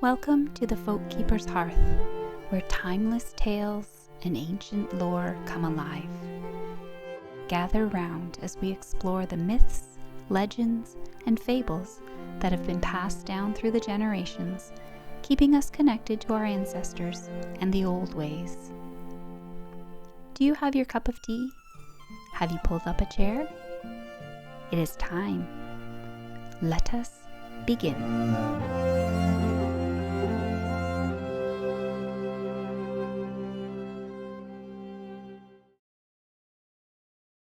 Welcome to the Folkkeeper's Hearth, where timeless tales and ancient lore come alive. Gather round as we explore the myths, legends, and fables that have been passed down through the generations, keeping us connected to our ancestors and the old ways. Do you have your cup of tea? Have you pulled up a chair? It is time. Let us begin.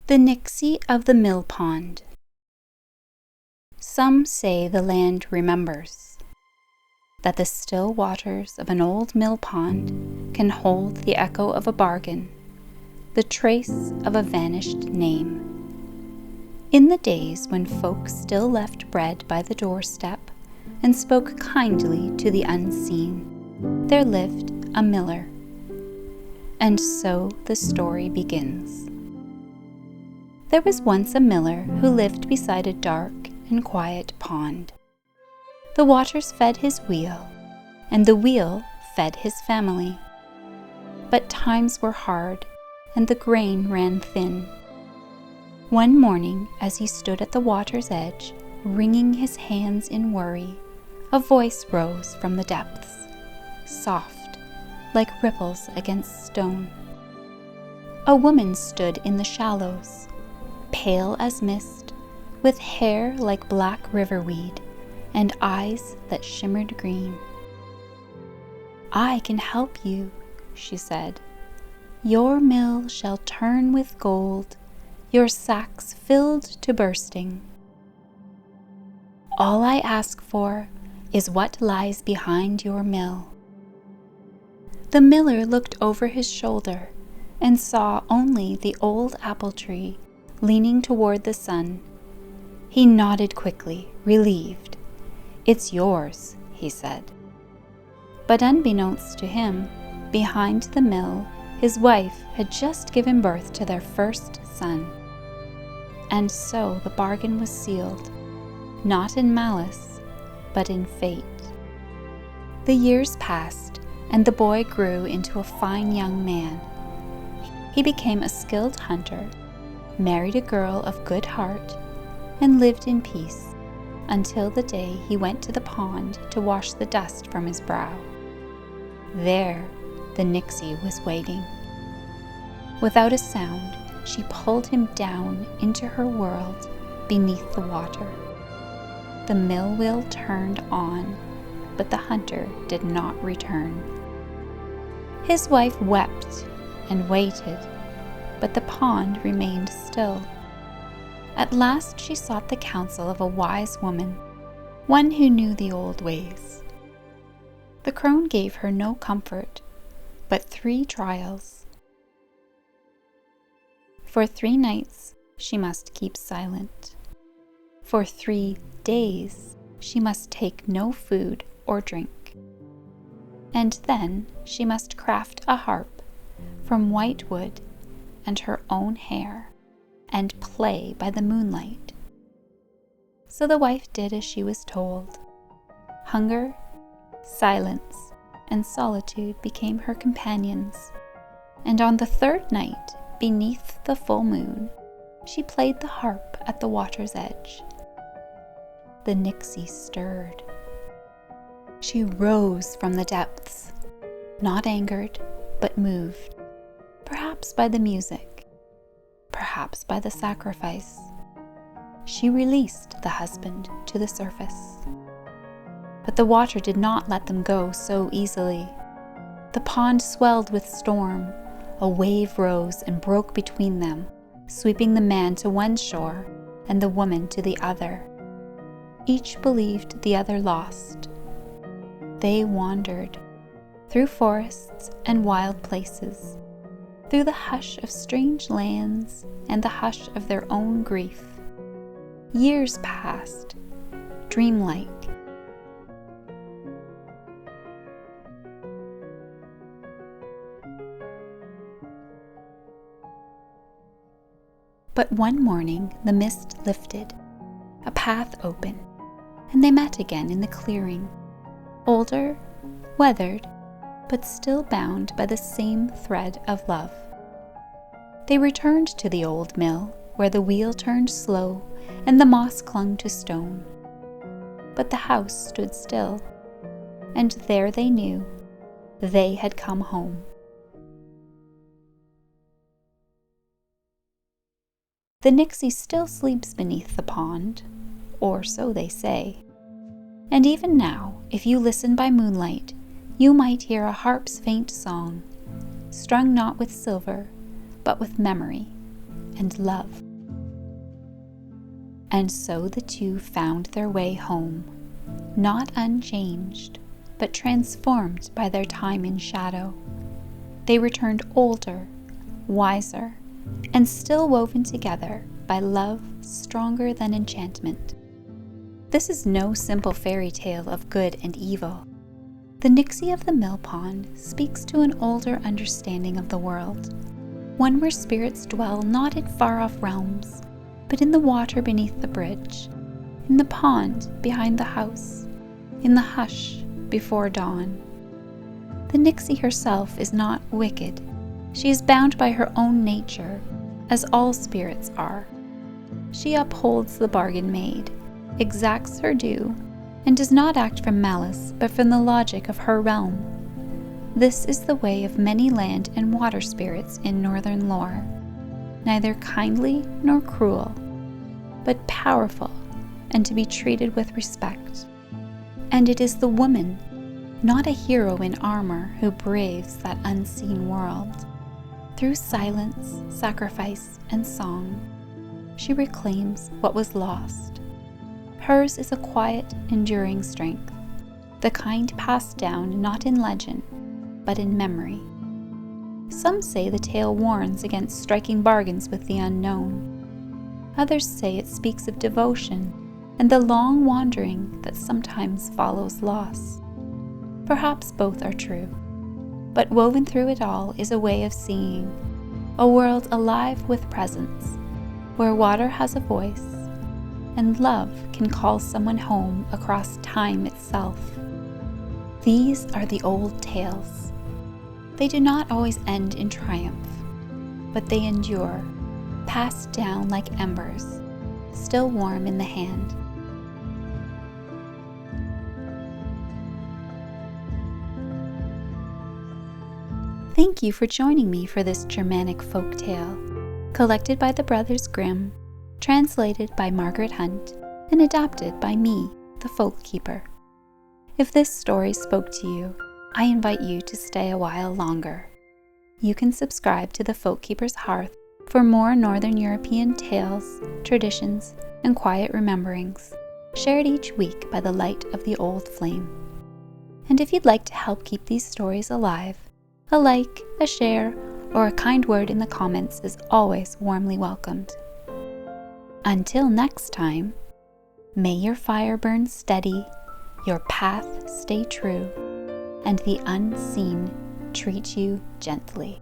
The Nixie of the Mill Pond. Some say the land remembers, that the still waters of an old mill pond can hold the echo of a bargain, the trace of a vanished name. In the days when folk still left bread by the doorstep and spoke kindly to the unseen, there lived a miller. And so the story begins. There was once a miller who lived beside a dark and quiet pond. The waters fed his wheel, and the wheel fed his family. But times were hard, and the grain ran thin. One morning, as he stood at the water's edge, wringing his hands in worry, a voice rose from the depths, soft, like ripples against stone. A woman stood in the shallows, pale as mist, with hair like black riverweed and eyes that shimmered green. "I can help you," she said. "Your mill shall turn with gold, your sacks filled to bursting. All I ask for is what lies behind your mill." The miller looked over his shoulder and saw only the old apple tree leaning toward the sun. He nodded quickly, relieved. "It's yours," he said. But unbeknownst to him, behind the mill, his wife had just given birth to their first son. And so the bargain was sealed, not in malice, but in fate. The years passed, and the boy grew into a fine young man. He became a skilled hunter, married a girl of good heart, and lived in peace until the day he went to the pond to wash the dust from his brow. There, the Nixie was waiting. Without a sound, she pulled him down into her world beneath the water. The mill wheel turned on, but the hunter did not return. His wife wept and waited, but the pond remained still. At last she sought the counsel of a wise woman, one who knew the old ways. The crone gave her no comfort, but 3 trials. For 3 nights she must keep silent. For 3 days she must take no food or drink. And then she must craft a harp from white wood and her own hair, and play by the moonlight. So the wife did as she was told. Hunger, silence, and solitude became her companions, and on the 3rd night, beneath the full moon, she played the harp at the water's edge. The Nixie stirred. She rose from the depths, not angered, but moved. Perhaps by the music, perhaps by the sacrifice. She released the husband to the surface. But the water did not let them go so easily. The pond swelled with storm. A wave rose and broke between them, sweeping the man to one shore and the woman to the other. Each believed the other lost. They wandered through forests and wild places, through the hush of strange lands and the hush of their own grief. Years passed, dreamlike. But one morning the mist lifted, a path opened, and they met again in the clearing. older, weathered, but still bound by the same thread of love. They returned to the old mill, where the wheel turned slow and the moss clung to stone. But the house stood still, and there they knew they had come home. The Nixie still sleeps beneath the pond, or so they say. And even now, if you listen by moonlight, you might hear a harp's faint song, strung not with silver, but with memory and love. And so the two found their way home, not unchanged, but transformed by their time in shadow. They returned older, wiser, and still woven together by love stronger than enchantment. This is no simple fairy tale of good and evil. The Nixie of the mill pond speaks to an older understanding of the world, one where spirits dwell not in far-off realms, but in the water beneath the bridge, in the pond behind the house, in the hush before dawn. The Nixie herself is not wicked. She is bound by her own nature, as all spirits are. She upholds the bargain made, exacts her due, and does not act from malice, but from the logic of her realm. This is the way of many land and water spirits in northern lore, neither kindly nor cruel, but powerful and to be treated with respect. And it is the woman, not a hero in armor, who braves that unseen world. Through silence, sacrifice, and song, she reclaims what was lost. Hers is a quiet, enduring strength, the kind passed down not in legend, but in memory. Some say the tale warns against striking bargains with the unknown. Others say it speaks of devotion and the long wandering that sometimes follows loss. Perhaps both are true, but woven through it all is a way of seeing, a world alive with presence, where water has a voice, and love can call someone home across time itself. These are the old tales. They do not always end in triumph, but they endure, passed down like embers, still warm in the hand. Thank you for joining me for this Germanic folk tale, collected by the Brothers Grimm, translated by Margaret Hunt, and adapted by me, the Folkkeeper. If this story spoke to you, I invite you to stay a while longer. You can subscribe to the Folkkeeper's Hearth for more Northern European tales, traditions, and quiet rememberings, shared each week by the light of the old flame. And if you'd like to help keep these stories alive, a like, a share, or a kind word in the comments is always warmly welcomed. Until next time, may your fire burn steady, your path stay true, and the unseen treat you gently.